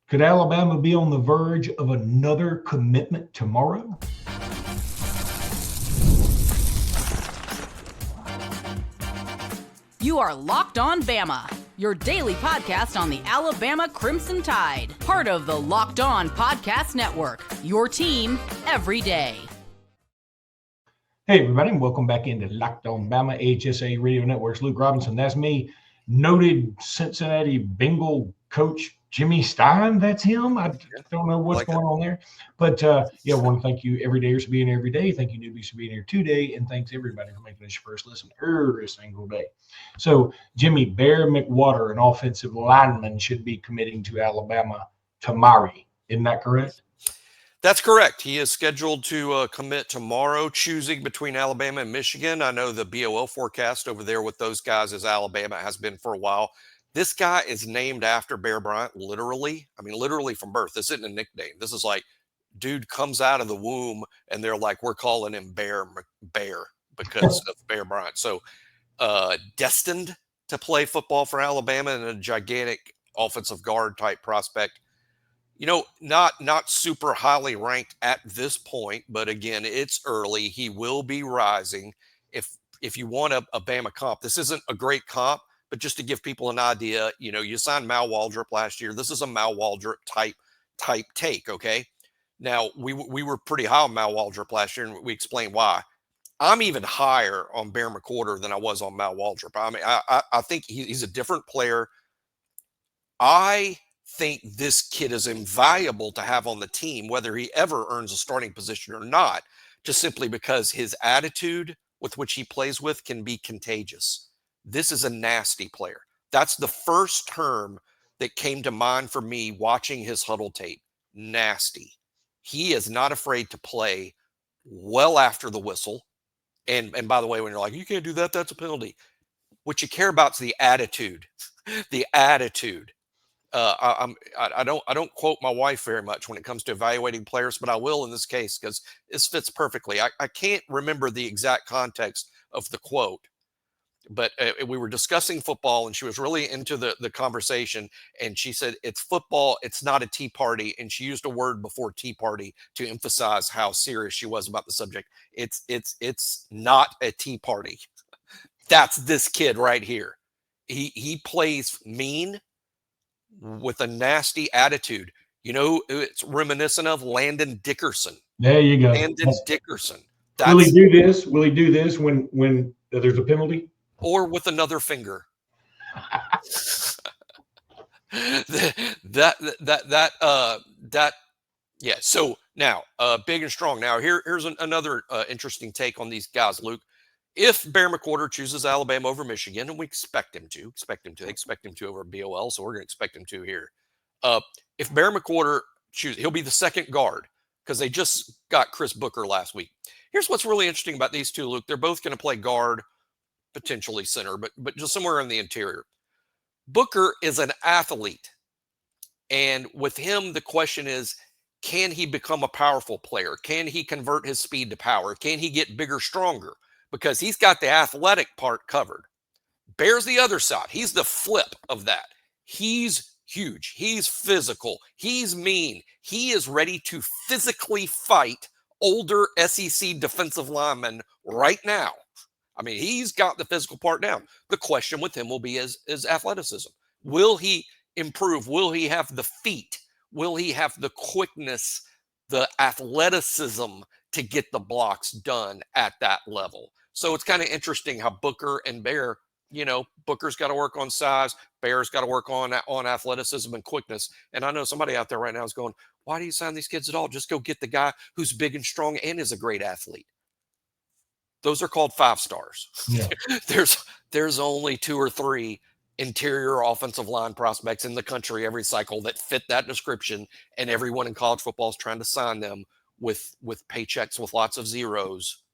Could Alabama be on the verge of another commitment tomorrow? You are Locked On Bama, your daily podcast on the Alabama Crimson Tide, part of the Locked On Podcast Network, your team every day. Hey, everybody, and welcome back into Locked On Bama, HSA Radio Network's Luke Robinson. That's me, noted Cincinnati Bengal coach Jimmy Stein. That's him. I don't know what's going on there. But, I want to thank you everydayers for being here every day. Thank you, newbies, for being here today. And thanks, everybody, for making this your first listen every single day. So, Jimmy, Bear McWhorter, an offensive lineman, should be committing to Alabama tomorrow. Isn't that correct? That's correct. He is scheduled to commit tomorrow, choosing between Alabama and Michigan. I know the BOL forecast over there with those guys is Alabama, has been for a while. This guy is named after Bear Bryant, literally. I mean, literally from birth. This isn't a nickname. This is like, dude comes out of the womb, and they're like, we're calling him Bear because of Bear Bryant. So destined to play football for Alabama and a gigantic offensive guard type prospect. You know, not super highly ranked at this point, but again, it's early. He will be rising. If you want a Bama comp, this isn't a great comp, but just to give people an idea, you signed Mal Waldrop last year. This is a Mal Waldrop type take, okay? Now, we were pretty high on Mal Waldrop last year, and we explained why. I'm even higher on Bear McWhorter than I was on Mal Waldrop. I mean, I think he's a different player. I think this kid is invaluable to have on the team, whether he ever earns a starting position or not, just simply because his attitude with which he plays with can be contagious. This is a nasty player. That's the first term that came to mind for me watching his huddle tape. Nasty. He is not afraid to play well after the whistle. And by the way, when you're like, you can't do that, that's a penalty. What you care about is the attitude. The attitude. I don't quote my wife very much when it comes to evaluating players, but I will in this case because this fits perfectly. I can't remember the exact context of the quote, but we were discussing football and she was really into the conversation, and she said, it's football, it's not a tea party. And she used a word before tea party to emphasize how serious she was about the subject. It's not a tea party. That's this kid right here. He plays mean with a nasty attitude. It's reminiscent of Landon Dickerson. There you go. Landon Dickerson. Will he do this? Will he do this when there's a penalty? Or with another finger. Yeah. So now, big and strong. Now here's another interesting take on these guys, Luke. If Bear McWhorter chooses Alabama over Michigan, and we expect him to over BOL, so we're going to expect him to here. If Bear McWhorter chooses, he'll be the second guard because they just got Chris Booker last week. Here's what's really interesting about these two, Luke. They're both going to play guard, potentially center, but just somewhere in the interior. Booker is an athlete, and with him, the question is, can he become a powerful player? Can he convert his speed to power? Can he get bigger, stronger? Because he's got the athletic part covered. Bear's the other side. He's the flip of that. He's huge. He's physical. He's mean. He is ready to physically fight older SEC defensive linemen right now. I mean, he's got the physical part down. The question with him will be his athleticism. Will he improve? Will he have the feet? Will he have the quickness, the athleticism to get the blocks done at that level? So it's kind of interesting how Booker and Bear, Booker's got to work on size, Bear's got to work on athleticism and quickness. And I know somebody out there right now is going, why do you sign these kids at all? Just go get the guy who's big and strong and is a great athlete. Those are called 5 stars. Yeah. There's only 2 or 3 interior offensive line prospects in the country every cycle that fit that description, and everyone in college football is trying to sign them with paychecks with lots of zeros.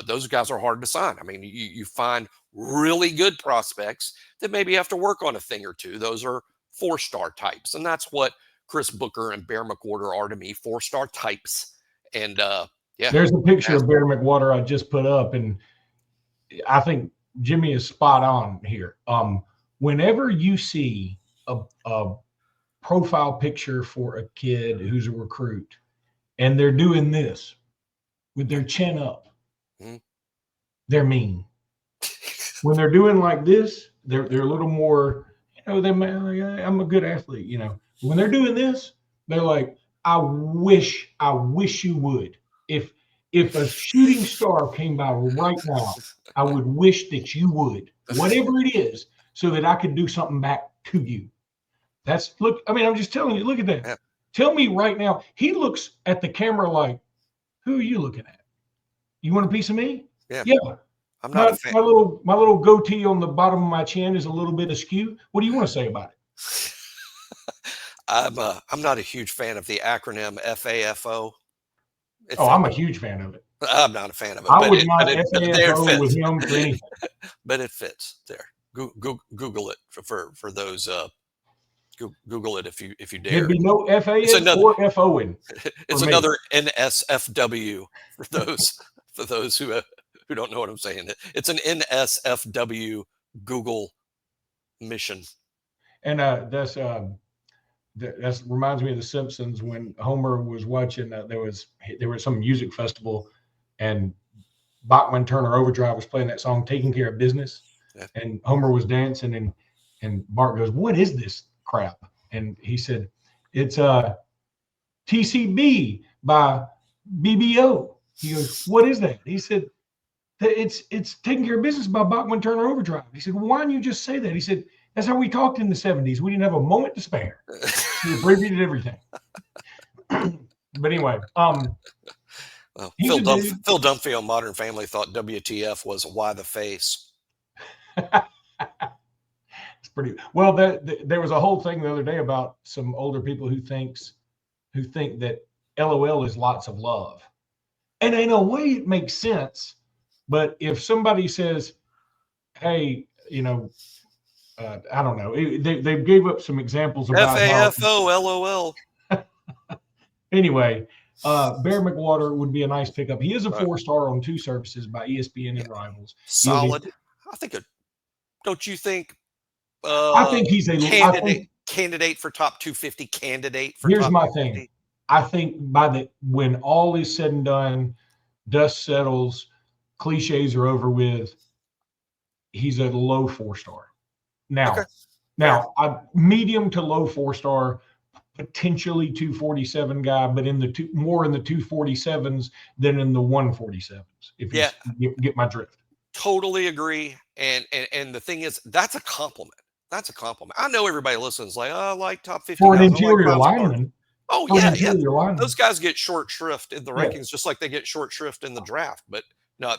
Those guys are hard to sign. I mean, you find really good prospects that maybe have to work on a thing or two. Those are 4-star types. And that's what Chris Booker and Bear McWhorter are to me, 4-star types. And yeah. There's a picture of Bear McWhorter I just put up, and I think Jimmy is spot on here. Whenever you see a profile picture for a kid who's a recruit, and they're doing this with their chin up, they're mean. When they're doing like this, they're a little more, I'm a good athlete, When they're doing this, they're like, I wish you would. If a shooting star came by right now, I would wish that you would, whatever it is, so that I could do something back to you. I'm just telling you, look at that. Yeah. Tell me right now, he looks at the camera like, who are you looking at? You want a piece of me? Yeah. I'm not a fan. My little goatee on the bottom of my chin is a little bit askew. What do you want to say about it? I'm not a huge fan of the acronym FAFO. I'm a huge fan of it. I'm not a fan of it. I would not FAFO with him for anything. But it fits there. Google it for those. Google it if you dare. There'd be no FAN or FOing. It's another NSFW for those who don't know what I'm saying. It's an NSFW Google mission. And that reminds me of The Simpsons when Homer was watching. There was some music festival, and Bachman Turner Overdrive was playing that song "Taking Care of Business," and Homer was dancing, and Bart goes, "What is this crap?" And he said, "It's TCB by BBO." He goes, "What is that?" He said, "It's Taking Care of Business by Bachman Turner Overdrive." He said, "Well, why didn't you just say that?" He said, "That's how we talked in the 70s. We didn't have a moment to spare. We abbreviated everything." But anyway, Phil Dunphy on Modern Family thought WTF was "Why the Face." It's pretty well. There was a whole thing the other day about some older people who think that LOL is lots of love, and in a way it makes sense. But if somebody says, "Hey, I don't know," they gave up some examples about FAFO LOL. Anyway, Bear McWhorter would be a nice pickup. He is a 4-star on 2 services by ESPN and Rivals. Solid. Don't you think? I think he's a candidate for top 250 candidate. Here's my thing. I think when all is said and done, dust settles, cliches are over with, he's a low 4-star. Now, medium to low 4-star, potentially 247 guy, but more in the 247s than in the 147s. If you get my drift. Totally agree. And the thing is, that's a compliment. That's a compliment. I know everybody listens like, "Oh, I like top 50 for an interior lineman." Oh yeah. Those guys get short shrift in the rankings, just like they get short shrift in the draft. But no,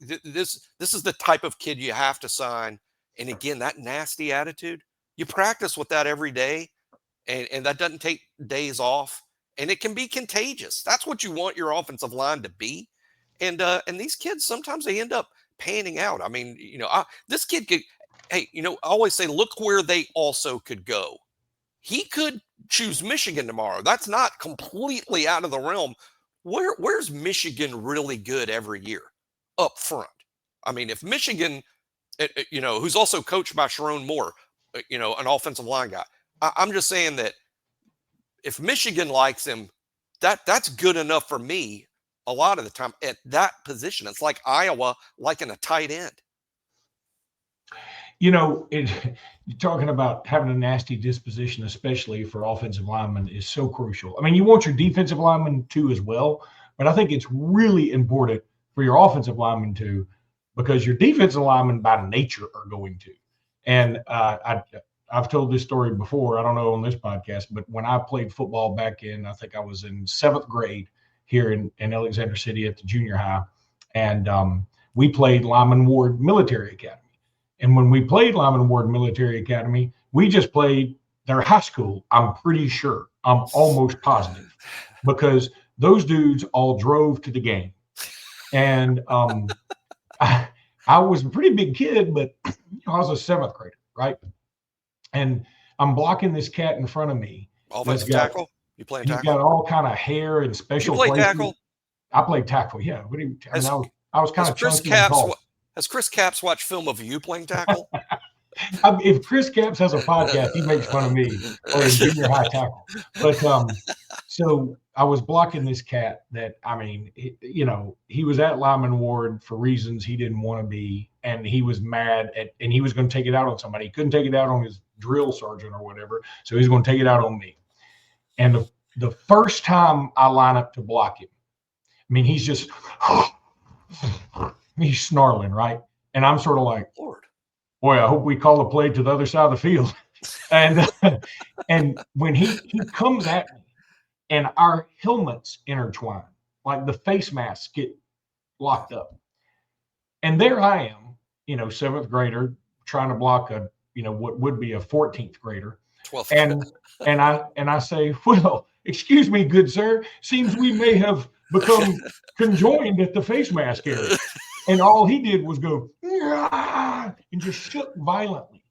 this is the type of kid you have to sign. And again, that nasty attitude, you practice with that every day, and that doesn't take days off, and it can be contagious. That's what you want your offensive line to be. And these kids, sometimes they end up panning out. I mean, this kid could, I always say, look where they also could go. He could choose Michigan tomorrow. That's not completely out of the realm. Where's Michigan really good every year? Up front. I mean, if Michigan, who's also coached by Sharon Moore, an offensive line guy. I'm just saying that if Michigan likes him, that's good enough for me a lot of the time at that position. It's like Iowa liking a tight end. You're talking about having a nasty disposition, especially for offensive linemen, is so crucial. I mean, you want your defensive linemen to as well, but I think it's really important for your offensive linemen to, because your defensive linemen by nature are going to. And I've told this story before, I don't know on this podcast, but when I played football back in, I think I was in 7th grade here in Alexander City at the junior high, and we played Lyman Ward Military Academy. And when we played Lyman Ward Military Academy, we just played their high school, I'm pretty sure. I'm almost positive, because those dudes all drove to the game. And I was a pretty big kid, but I was a 7th grader, right? And I'm blocking this cat in front of me. Offensive tackle? You playing tackle? He's got all kind of hair and special places. You play tackle? I played tackle, yeah. I was kind of chunky and tall. Has Chris Capps watched film of you playing tackle? If Chris Capps has a podcast, he makes fun of me or in junior high tackle. But so I was blocking this cat that, I mean, he was at Lyman Ward for reasons he didn't want to be, and he was mad and he was going to take it out on somebody. He couldn't take it out on his drill sergeant or whatever, so he's going to take it out on me. And the first time I line up to block him, I mean, he's just he's snarling, right? And I'm sort of like, Lord, boy, I hope we call the play to the other side of the field. And when he comes at me and our helmets intertwine, like the face masks get locked up. And there I am, seventh grader trying to block what would be a 14th grader. 12th. And I say, well, excuse me, good sir, seems we may have become conjoined at the face mask area. And all he did was go, and just shook violently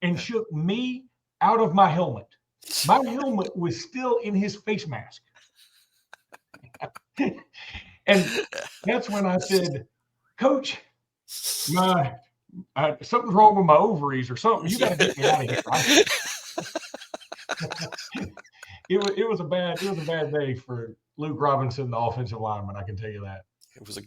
and shook me out of my helmet. My helmet was still in his face mask. And that's when I said, Coach, something's wrong with my ovaries or something. You got to get me out of here. Right? It was a bad day for Luke Robinson, the offensive lineman. I can tell you that. It was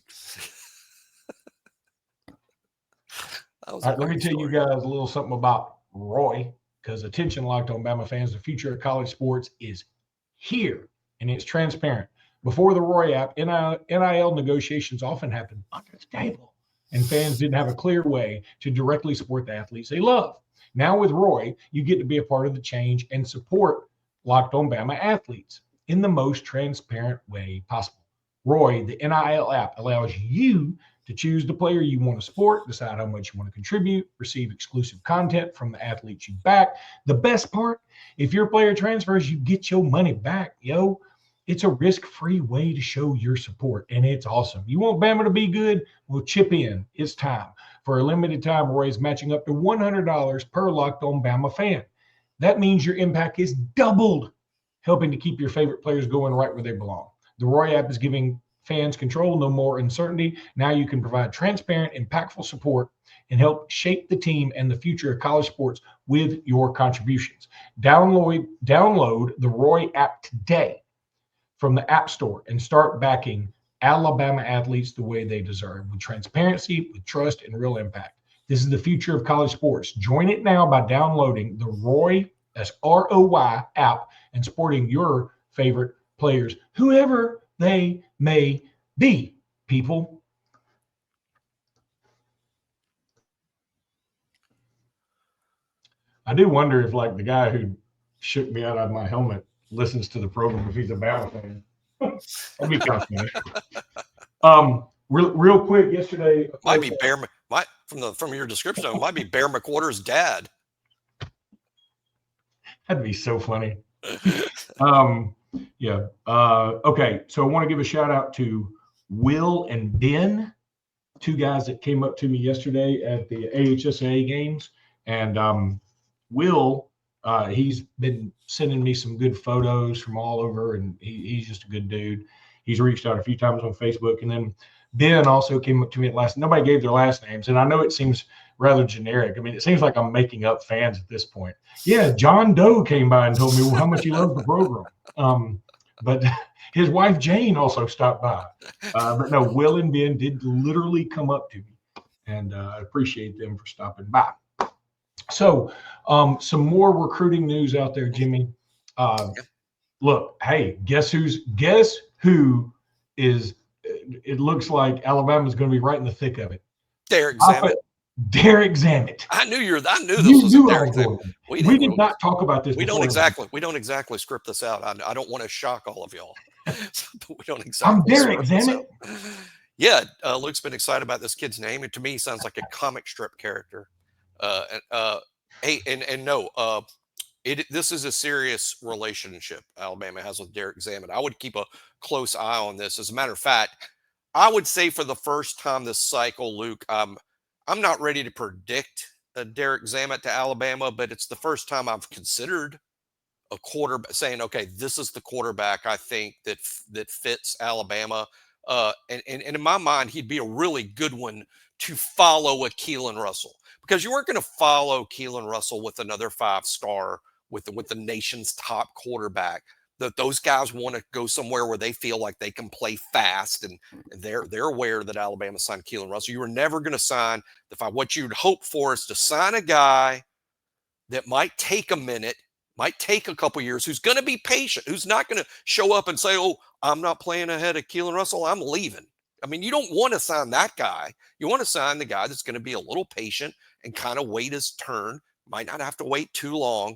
let me tell you guys a little something about Roy, because attention, Locked On Bama fans, the future of college sports is here, and it's transparent. Before the Roy app, NIL negotiations often happened under the table, and fans didn't have a clear way to directly support the athletes they love. Now with Roy, you get to be a part of the change and support Locked On Bama athletes in the most transparent way possible. Roy, the NIL app, allows you to choose the player you want to support, decide how much you want to contribute, receive exclusive content from the athletes you back. The best part, if your player transfers, you get your money back, yo. It's a risk-free way to show your support, and it's awesome. You want Bama to be good? Well, chip in. It's time. For a limited time, Roy is matching up to $100 per Locked On Bama fan. That means your impact is doubled, helping to keep your favorite players going right where they belong. The Roy app is giving fans control, no more uncertainty. Now you can provide transparent, impactful support and help shape the team and the future of college sports with your contributions. Download the Roy app today from the App Store and start backing Alabama athletes the way they deserve, with transparency, with trust, and real impact. This is the future of college sports. Join it now by downloading the Roy, that's ROY app, and supporting your favorite players, whoever they may be, people. I do wonder if, like, the guy who shook me out of my helmet listens to the program if he's a Bama fan. That'd be kind of funny. Real quick, yesterday might be from your description, it might be Bear McWhorter's dad. That'd be so funny. Yeah. Okay. So I want to give a shout out to Will and Ben, two guys that came up to me yesterday at the AHSA games. And Will, he's been sending me some good photos from all over, and he's just a good dude. He's reached out a few times on Facebook. And then Ben also came up to me nobody gave their last names. And I know it seems rather generic. I mean, it seems like I'm making up fans at this point. Yeah, John Doe came by and told me how much he loves the program. But his wife Jane also stopped by. But no, Will and Ben did literally come up to me, and I appreciate them for stopping by. So some more recruiting news out there, Jimmy. Look, hey, guess who is? It looks like Alabama's going to be right in the thick of it. Derek Zammit. Derek Zammit. I knew this was Derek Zammit. We did not talk about this. We don't exactly script this out. I don't want to shock all of y'all. We don't exactly. I'm Derek Zammit. Yeah, Luke's been excited about this kid's name. It to me sounds like a comic strip character. This is a serious relationship Alabama has with Derek Zammit. I would keep a close eye on this. As a matter of fact, I would say for the first time this cycle, Luke, I'm not ready to predict a Derek Zammit to Alabama, but it's the first time I've considered a quarterback saying, okay, this is the quarterback I think that fits Alabama. And in my mind, he'd be a really good one to follow a Keelan Russell, because you weren't going to follow Keelan Russell with another 5-star with the nation's top quarterback. That those guys want to go somewhere where they feel like they can play fast, and they're aware that Alabama signed Keelan Russell. You were never going to sign what you'd hope for is to sign a guy that might take a minute, might take a couple years, who's going to be patient, who's not going to show up and say, "Oh, I'm not playing ahead of Keelan Russell, I'm leaving." I mean, you don't want to sign that guy. You want to sign the guy that's going to be a little patient and kind of wait his turn. Might not have to wait too long.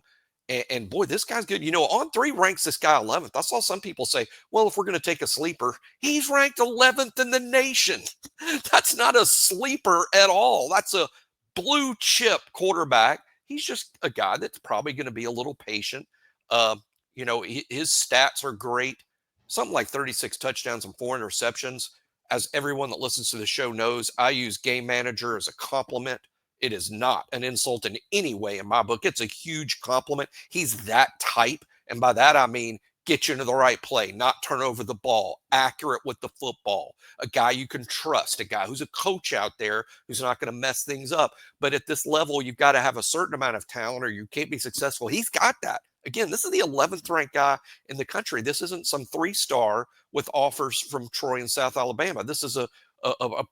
And boy, this guy's good. On3 ranks this guy 11th. I saw some people say, well, if we're going to take a sleeper, he's ranked 11th in the nation. That's not a sleeper at all. That's a blue chip quarterback. He's just a guy that's probably going to be a little patient. His stats are great. Something like 36 touchdowns and 4 interceptions. As everyone that listens to the show knows, I use game manager as a compliment. It is not an insult in any way in my book. It's a huge compliment. He's that type. And by that, I mean, get you into the right play, not turn over the ball, accurate with the football, a guy you can trust, a guy who's a coach out there who's not going to mess things up. But at this level, you've got to have a certain amount of talent or you can't be successful. He's got that. Again, this is the 11th ranked guy in the country. This isn't some 3-star with offers from Troy and South Alabama. This is a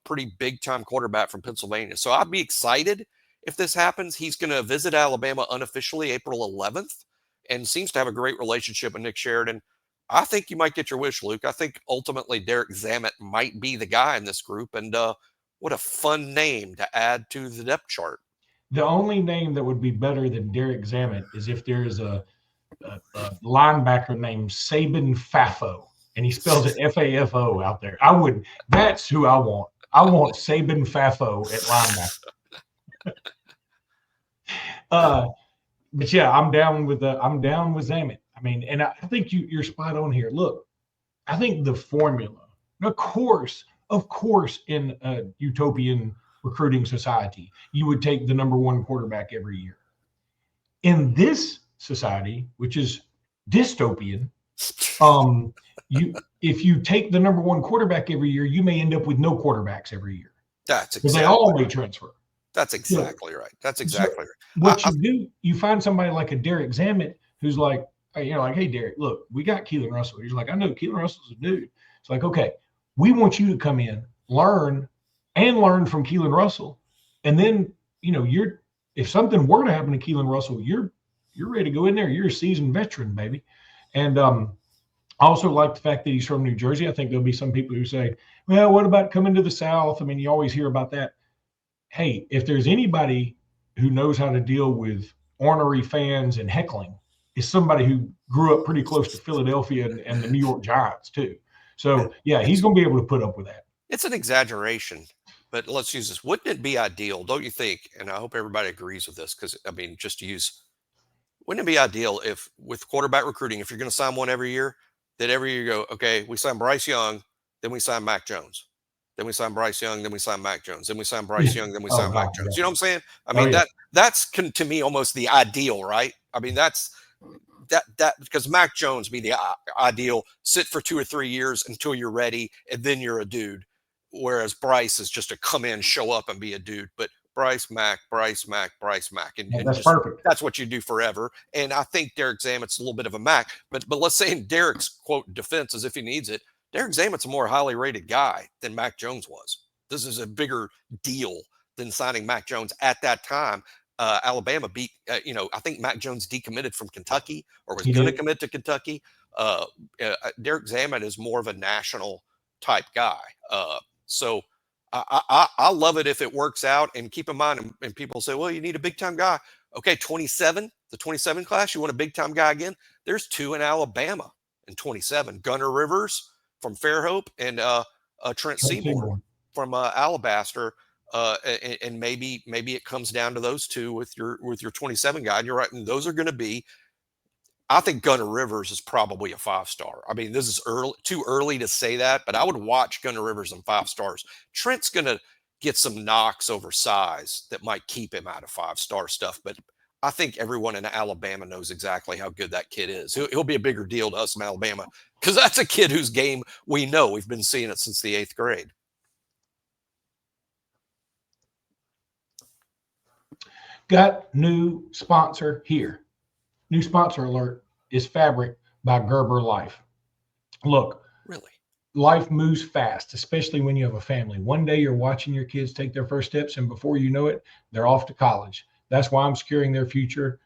pretty big time quarterback from Pennsylvania. So I'd be excited if this happens. He's going to visit Alabama unofficially April 11th and seems to have a great relationship with Nick Sheridan. I think you might get your wish, Luke. I think ultimately Derek Zammit might be the guy in this group. And what a fun name to add to the depth chart. The only name that would be better than Derek Zammit is if there is a linebacker named Saban Fafo, and he spells it F-A-F-O out there. That's who I want. I want Saban Fafo at linebacker. But yeah, I'm down with Zammit. I mean, and I think you're spot on here. Look, I think the formula, of course, in a utopian recruiting society, you would take the number one quarterback every year. In this society, which is dystopian, if you take the number one quarterback every year, you may end up with no quarterbacks every year. That's exactly. They all may transfer. That's exactly right. That's exactly right. What you do, you find somebody like a Derek Zammit who's like, hey, Derek, look, we got Keelan Russell. He's like, I know Keelan Russell's a dude. It's like, okay, we want you to come in, learn from Keelan Russell. And then, if something were to happen to Keelan Russell, you're ready to go in there. You're a seasoned veteran, baby. And I also like the fact that he's from New Jersey. I think there'll be some people who say, well, what about coming to the South? I mean, you always hear about that. Hey, if there's anybody who knows how to deal with ornery fans and heckling, it's somebody who grew up pretty close to Philadelphia and the New York Giants too. So yeah, he's going to be able to put up with that. It's an exaggeration, but let's use this. Wouldn't it be ideal, don't you think? And I hope everybody agrees with this, because I mean, wouldn't it be ideal if with quarterback recruiting, if you're going to sign one every year, that every year you go, okay, we sign Bryce Young, then we sign Mac Jones. Then we sign Bryce Young, then we sign Mac Jones. Then we sign Bryce Young, then we sign Mac Jones. You know what I'm saying? I mean, that's to me almost the ideal, right? I mean, that's because Mac Jones be the ideal, sit for 2 or 3 years until you're ready, and then you're a dude. Whereas Bryce is just to come in, show up, and be a dude. But Bryce, Mac. And that's perfect. That's what you do forever. And I think Derek Zammit's a little bit of a Mac. But let's say in Derek's, quote, defense, as if he needs it, Derek Zammit's a more highly rated guy than Mac Jones was. This is a bigger deal than signing Mac Jones at that time. Alabama beat, I think Mac Jones decommitted from Kentucky or was going to commit to Kentucky. Derek Zammit is more of a national type guy. So I love it if it works out. And keep in mind, and people say, well, you need a big time guy. Okay, 27, the 27 class, you want a big time guy again? There's 2 in Alabama in 27. Gunnar Rivers from Fairhope and Trent Seaborn from Alabaster. And maybe it comes down to those 2 with your 27 guy. And you're right. And those are going to be, I think Gunnar Rivers is probably a 5-star. I mean, this is too early to say that, but I would watch Gunnar Rivers in 5 stars. Trent's going to get some knocks over size that might keep him out of 5-star stuff. But I think everyone in Alabama knows exactly how good that kid is. He'll be a bigger deal to us in Alabama because that's a kid whose game we know. We've been seeing it since the 8th grade. Got new sponsor here. New sponsor alert is Fabric by Gerber Life. Look, really, life moves fast, especially when you have a family. One day you're watching your kids take their first steps, and before you know it, they're off to college. That's why I'm securing their future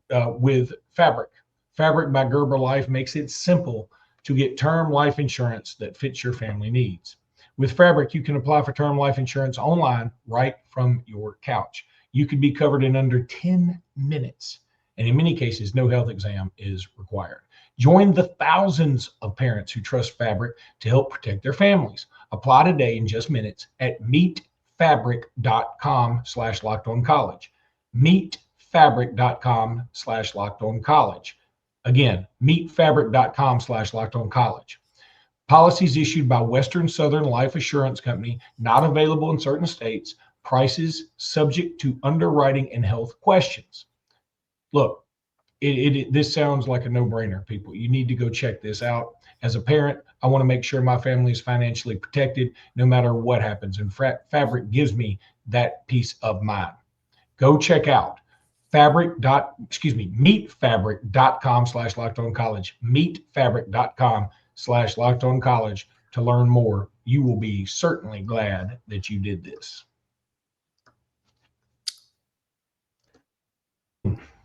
with Fabric. Fabric by Gerber Life makes it simple to get term life insurance that fits your family needs. With Fabric, you can apply for term life insurance online right from your couch. You could be covered in under 10 minutes. And in many cases, no health exam is required. Join the thousands of parents who trust Fabric to help protect their families. Apply today in just minutes at meetfabric.com/lockedoncollege. Meetfabric.com/lockedoncollege. Again, meetfabric.com/lockedoncollege. Policies issued by Western Southern Life Assurance Company, not available in certain states. Prices subject to underwriting and health questions. Look, this sounds like a no-brainer, people. You need to go check this out. As a parent, I want to make sure my family is financially protected no matter what happens. And Fabric gives me that peace of mind. Go check out meetfabric.com/lockedoncollege. Meetfabric.com/lockedoncollege to learn more. You will be certainly glad that you did this.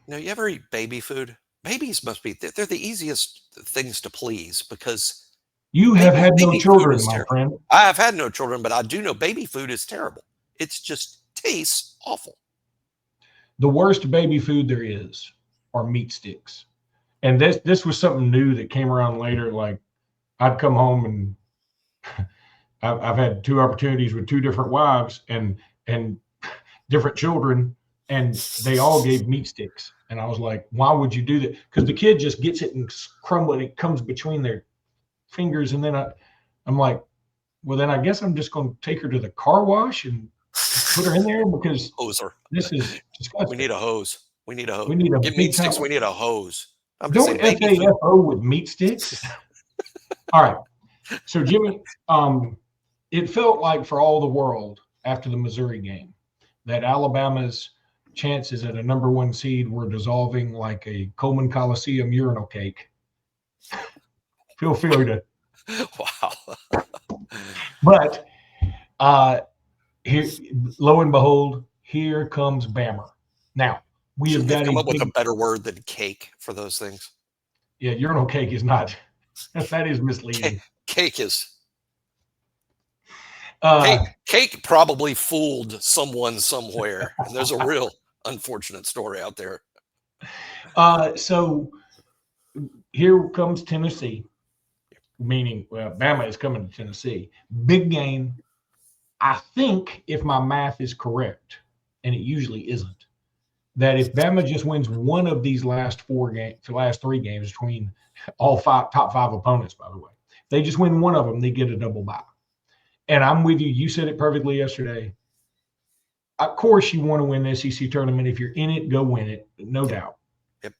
Now, you ever eat baby food? Babies must be, they're the easiest things to please because you have had no children, my friend. I have had no children, but I do know baby food is terrible. It's just tastes awful. The worst baby food there is are meat sticks. And this was something new that came around later. Like I'd come home and I've had 2 opportunities with 2 different wives and different children, and they all gave meat sticks. And I was like, why would you do that? Because the kid just gets it and crumble it. It comes between their fingers. And then I'm like, well, then I guess I'm just going to take her to the car wash and put her in there because this is disgusting. We need a hose. We need a hose. We need a Get meat sticks. We need a hose. I'm just saying, FAFO with meat sticks. All right. So Jimmy, it felt like for all the world after the Missouri game that Alabama's chances at a number 1 seed were dissolving like a Coleman Coliseum urinal cake. Feel free to. Wow. But here, lo and behold, here comes Bama. Now we have got to come up with a better word than cake for those things. Yeah, urinal cake is not. That is misleading. Cake is. Cake probably fooled someone somewhere, and there's a real unfortunate story out there. So here comes Tennessee, meaning, well, Bama is coming to Tennessee. Big game. I think if my math is correct, and it usually isn't, that if Bama just wins one of these last 3 games between all top 5 opponents, by the way, they just win one of them, they get a double bye. And I'm with you. You said it perfectly yesterday. Of course, you want to win the SEC tournament. If you're in it, go win it. No doubt. Yep.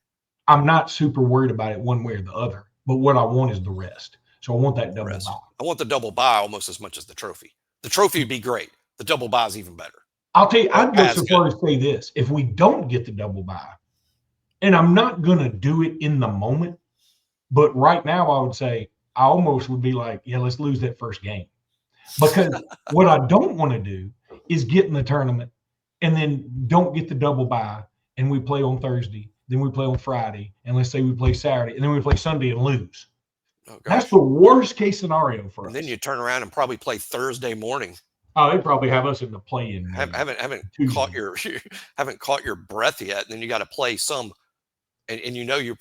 I'm not super worried about it one way or the other. But what I want is the rest. So I want that double bye. I want the double bye almost as much as the trophy. The trophy would be great. The double bye is even better. I'll tell you, I'd go so far to say this. If we don't get the double bye, and I'm not going to do it in the moment, but right now I would say I almost would be like, yeah, let's lose that first game. Because what I don't want to do is get in the tournament and then don't get the double bye, and we play on Thursday, then we play on Friday, and let's say we play Saturday, and then we play Sunday and lose. Oh, that's the worst case scenario for us. And then you turn around and probably play Thursday morning. Oh, they probably have us in the play-in. Haven't caught your breath yet, and then you got to play some. And you know you're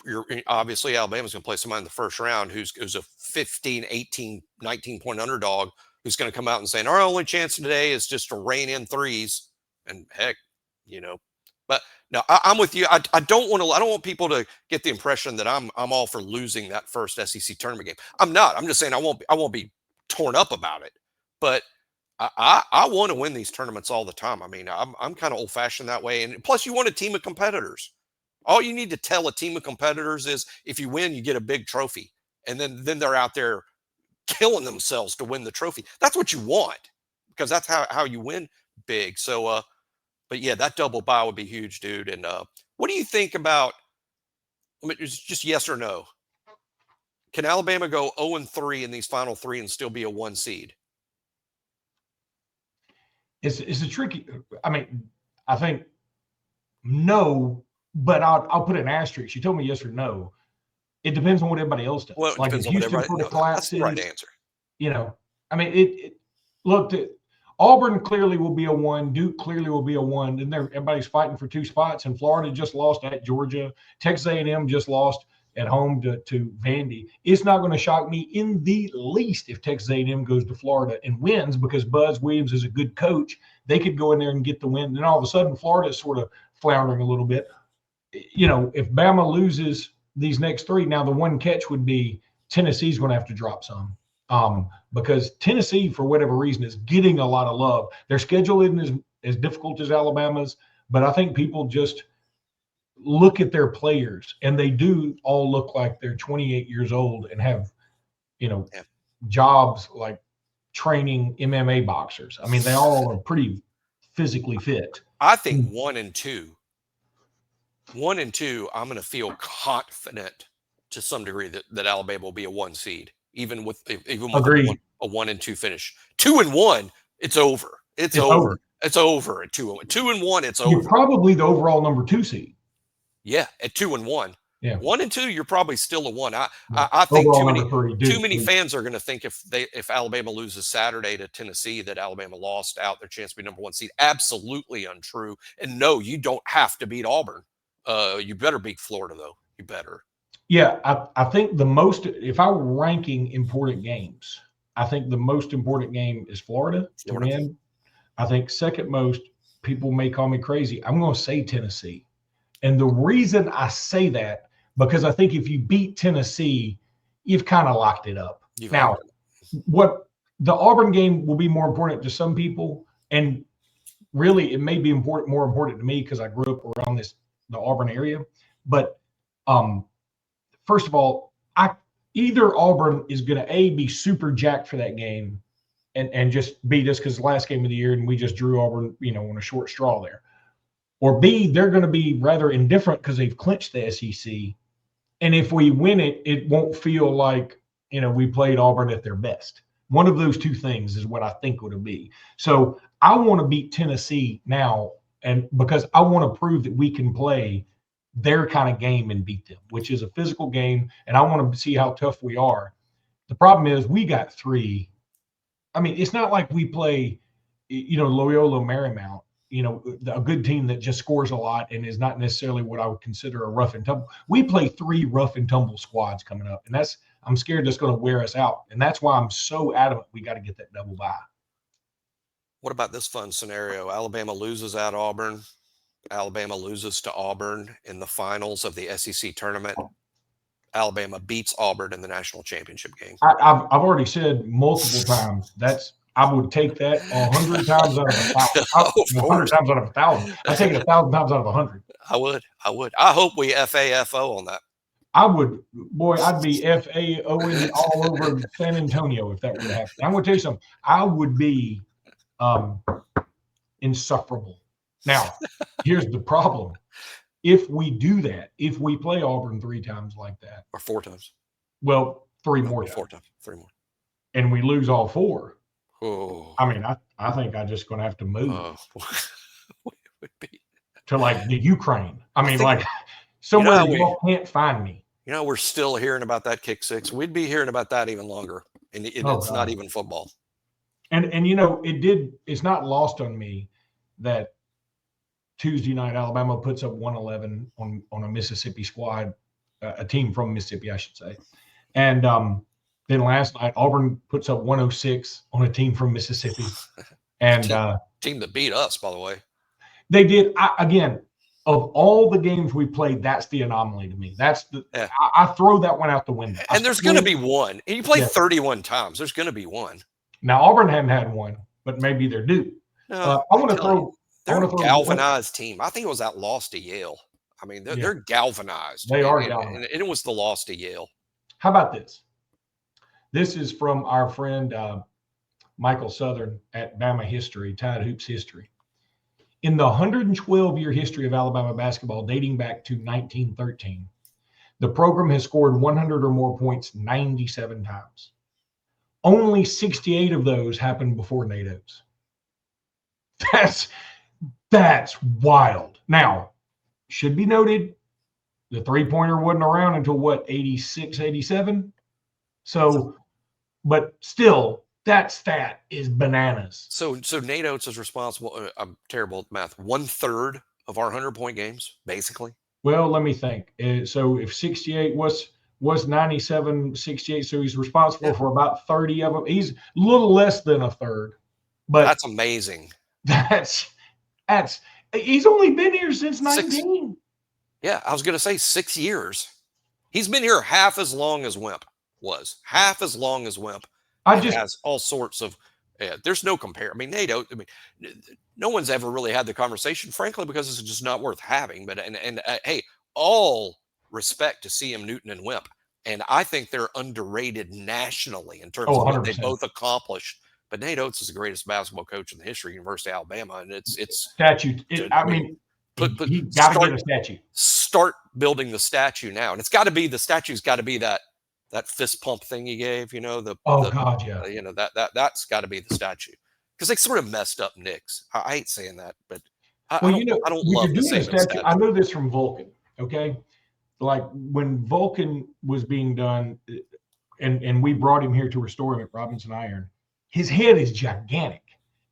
obviously Alabama's going to play somebody in the first round who's a 15, 18, 19-point underdog who's going to come out and saying our only chance today is just to rein in threes. And heck, but no, I'm with you. I don't want people to get the impression that I'm all for losing that first SEC tournament game. I'm not. I'm just saying I won't be torn up about it. But I want to win these tournaments all the time. I mean, I'm kind of old fashioned that way. And plus, you want a team of competitors. All you need to tell a team of competitors is if you win, you get a big trophy. And then they're out there killing themselves to win the trophy. That's what you want, because that's how you win big. So, but yeah, that double bye would be huge, dude. And what do you think about, I mean, it's just yes or no? Can Alabama go 0-3 in these final three and still be a 1 seed? It's a tricky. I mean, I think no, but I'll put an asterisk. You told me yes or no. It depends on what everybody else does. Well, it like depends if on what Houston everybody. sort of collapses, that's the right answer. You know, I mean, it looked at Auburn clearly will be a 1. Duke clearly will be a 1. And everybody's fighting for 2 spots. And Florida just lost at Georgia. Texas A&M just lost at home to Vandy. It's not going to shock me in the least if Texas A&M goes to Florida and wins, because Buzz Williams is a good coach. They could go in there and get the win. And all of a sudden, Florida is sort of floundering a little bit. You know, if Bama loses these next 3, now the one catch would be Tennessee's going to have to drop some. Because Tennessee, for whatever reason, is getting a lot of love. Their schedule isn't as difficult as Alabama's, but I think people just look at their players, and they do all look like they're 28 years old and have, jobs like training MMA boxers. I mean, they all are pretty physically fit. I think 1 and 2, I'm going to feel confident to some degree that Alabama will be a 1 seed, even with a 1 and 2 finish. 2 and 1, it's over. It's over. It's over at 2 and 1. It's over. You're probably the overall number 2 seed. Yeah, at 2 and 1. Yeah. 1 and 2, you're probably still a 1. I think too many fans are going to think if Alabama loses Saturday to Tennessee that Alabama lost out their chance to be number 1 seed. Absolutely untrue. And no, you don't have to beat Auburn. You better beat Florida, though. You better. Yeah, I think if I were ranking important games, I think the most important game is Florida to win. I think second most, people may call me crazy, I'm going to say Tennessee. And the reason I say that, because I think if you beat Tennessee, you've kind of locked it up. Now, what the Auburn game will be more important to some people, and really it may be more important to me because I grew up around the Auburn area. But first of all, either Auburn is going to be super jacked for that game and just beat us because the last game of the year and we just drew Auburn, on a short straw there. Or B, they're going to be rather indifferent because they've clinched the SEC. And if we win it, it won't feel like, we played Auburn at their best. One of those two things is what I think it'll be. So I want to beat Tennessee now, and because I want to prove that we can play their kind of game and beat them, which is a physical game. And I want to see how tough we are. The problem is we got 3. I mean, it's not like we play, Loyola Marymount, a good team that just scores a lot and is not necessarily what I would consider a rough and tumble. We play 3 rough and tumble squads coming up, and I'm scared that's going to wear us out. And that's why I'm so adamant we got to get that double bye. What about this fun scenario? Alabama loses at Auburn. Alabama loses to Auburn in the finals of the SEC tournament. Alabama beats Auburn in the national championship game. I've already said multiple times I would take that 100 times out of 1,000. 100 times out of 1,000. I take it 1,000 times out of 100. I would. I hope we FAFO on that. I would. Boy, I'd be FAOing all over San Antonio if that would happen. I'm going to tell you something. I would be insufferable. Now, here's the problem. If we do that, if we play Auburn 3 times like that. Or 4 times. Well, 3 more. 4 times. 3 more. And we lose all 4. Oh. I mean, I think I'm just going to have to move would be to like the Ukraine. I mean, like somewhere you can't find me. We're still hearing about that kick 6. We'd be hearing about that even longer, and it's not even football. And it's not lost on me that Tuesday night Alabama puts up 111 on a Mississippi squad, a team from Mississippi, I should say, and then last night, Auburn puts up 106 on a team from Mississippi. And team that beat us, by the way. They did. Again, of all the games we played, that's the anomaly to me. I throw that one out the window. And there's going to be one. And you play 31 times. There's going to be one. Now, Auburn hadn't had one. but maybe they're due. No, I want to throw. they're a galvanized team. I think it was that loss to Yale. I mean, they're galvanized. They are galvanized. And it was the loss to Yale. How about this? This is from our friend Michael Southern at Bama History, Tide Hoops History. In the 112-year history of Alabama basketball, dating back to 1913, the program has scored 100 or more points 97 times. Only 68 of those happened before Nate Oats. That's wild. Now, should be noted, the three-pointer wasn't around until what, 86, 87? So, but still, that stat is bananas. So Nate Oats is responsible. I'm terrible at math. 1/3 of our 100-point games, basically. Well, let me think. So if 68 was 97, 68, so he's responsible for about 30 of them. He's a little less than a third. But that's amazing. That's he's only been here since 19. Yeah, I was going to say 6 years. He's been here half as long as Wimp was. Half as long as Wimp. Has all sorts of. There's no compare. I mean, Nate Oats. I mean, no one's ever really had the conversation, frankly, because it's just not worth having. But hey, all respect to CM Newton and Wimp, and I think they're underrated nationally in terms of what they both accomplished. But Nate Oats is the greatest basketball coach in the history of University of Alabama, and it's statue. He got to get a statue. Start building the statue now, and it's got to be the statue's got to be that fist pump thing he gave. You know God, yeah. You know that's got to be the statue because they sort of messed up Knicks. I hate saying that, but I don't love the statue. I know this from Vulcan. Okay, like when Vulcan was being done, and we brought him here to restore him at Robinson Iron. His head is gigantic.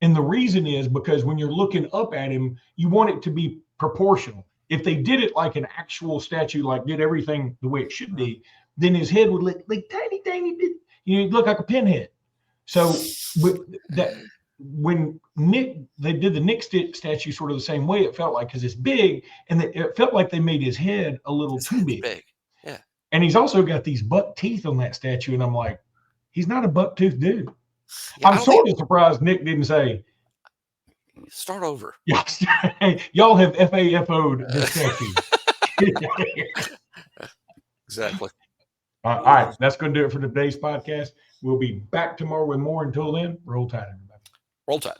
And the reason is because when you're looking up at him, you want it to be proportional. If they did it like an actual statue, like did everything the way it should be, then his head would look like tiny bit. You'd look like a pinhead. So when they did the Nick statue sort of the same way, it felt like, because it's big, and it felt like they made his head a little too big. Yeah. And he's also got these buck teeth on that statue. And I'm like, he's not a buck tooth dude. Yeah, I'm sort of surprised Nick didn't say, start over. Yes. Y'all have FAFO'd this statue. Exactly. All right. That's going to do it for today's podcast. We'll be back tomorrow with more. Until then, roll tide, everybody. Roll tide.